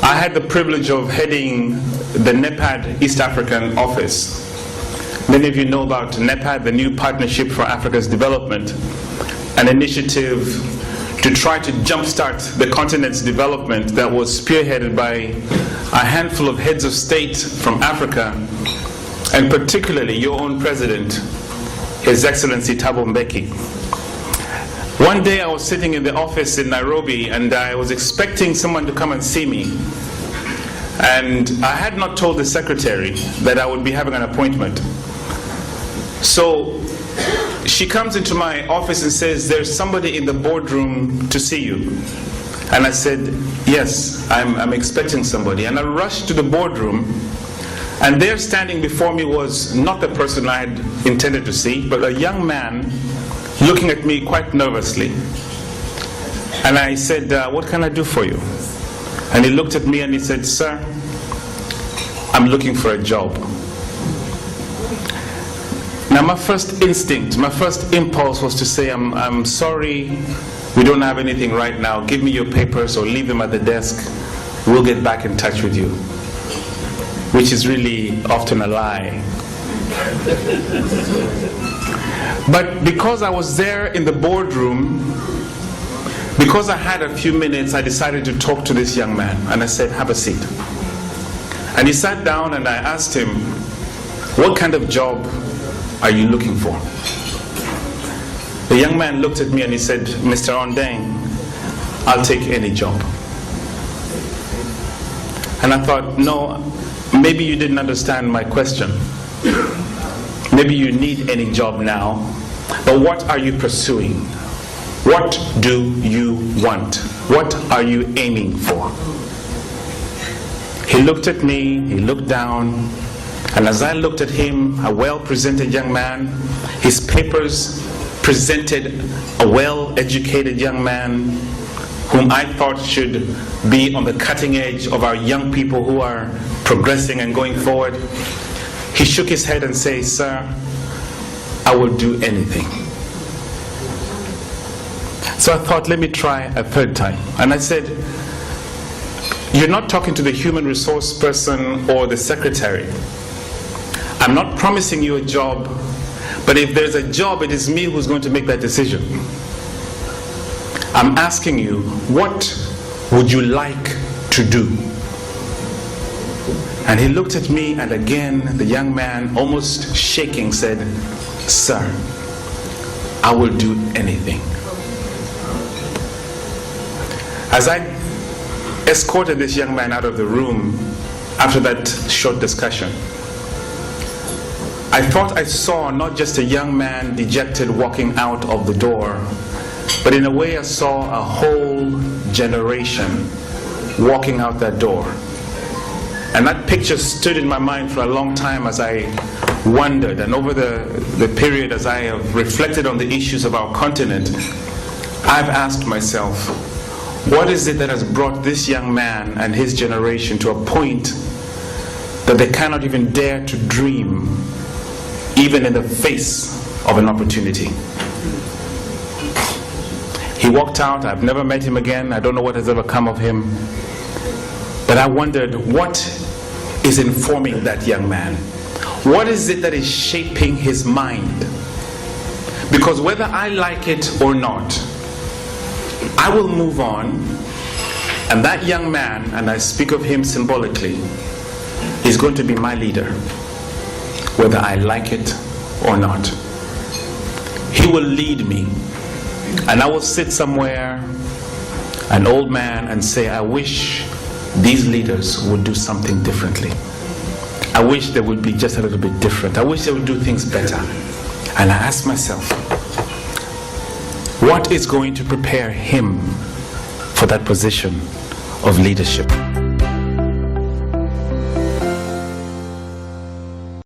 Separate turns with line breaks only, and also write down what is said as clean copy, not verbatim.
I had the privilege of heading the NEPAD East African office. Many of you know about NEPAD, the New Partnership for Africa's Development, an initiative to try to jumpstart the continent's development that was spearheaded by a handful of heads of state from Africa, and particularly your own president, His Excellency Thabo Mbeki. One day I was sitting in the office in Nairobi and I was expecting someone to come and see me. And I had not told the secretary that I would be having an appointment. So she comes into my office and says, "There's somebody in the boardroom to see you." And I said, "Yes, I'm expecting somebody." And I rushed to the boardroom, and there standing before me was not the person I had intended to see, but a young man looking at me quite nervously. And I said, "What can I do for you?" And he looked at me and he said, "Sir, I'm looking for a job." Now my first instinct, my first impulse was to say, I'm sorry, we don't have anything right now. Give me your papers or leave them at the desk. We'll get back in touch with you. Which is really often a lie. But because I was there in the boardroom, because I had a few minutes, I decided to talk to this young man. And I said, "Have a seat." And he sat down and I asked him, "What kind of job are you looking for?" The young man looked at me and he said, "Mr. Ondeng, I'll take any job." And I thought, no, maybe you didn't understand my question. Maybe you need any job now, but what are you pursuing? What do you want? What are you aiming for? He looked at me, he looked down, and as I looked at him, a well-presented young man, his papers presented a well-educated young man whom I thought should be on the cutting edge of our young people who are progressing and going forward. He shook his head and said, "Sir, I will do anything." So I thought, let me try a third time. And I said, "You're not talking to the human resource person or the secretary. I'm not promising you a job, but if there's a job, it is me who's going to make that decision. I'm asking you, what would you like to do?" And he looked at me, and again, the young man, almost shaking, said, "Sir, I will do anything." As I escorted this young man out of the room after that short discussion, I thought I saw not just a young man dejected walking out of the door, but in a way I saw a whole generation walking out that door. And that picture stood in my mind for a long time as I wondered, and over the period as I have reflected on the issues of our continent, I've asked myself, what is it that has brought this young man and his generation to a point that they cannot even dare to dream, even in the face of an opportunity? He walked out. I've never met him again. I don't know what has ever come of him. But I wondered, what is informing that young man? What is it that is shaping his mind? Because whether I like it or not, I will move on, and that young man, and I speak of him symbolically, is going to be my leader, whether I like it or not. He will lead me, and I will sit somewhere, an old man, and say, I wish these leaders would do something differently. I wish they would be just a little bit different. I wish they would do things better. And I ask myself, what is going to prepare him for that position of leadership?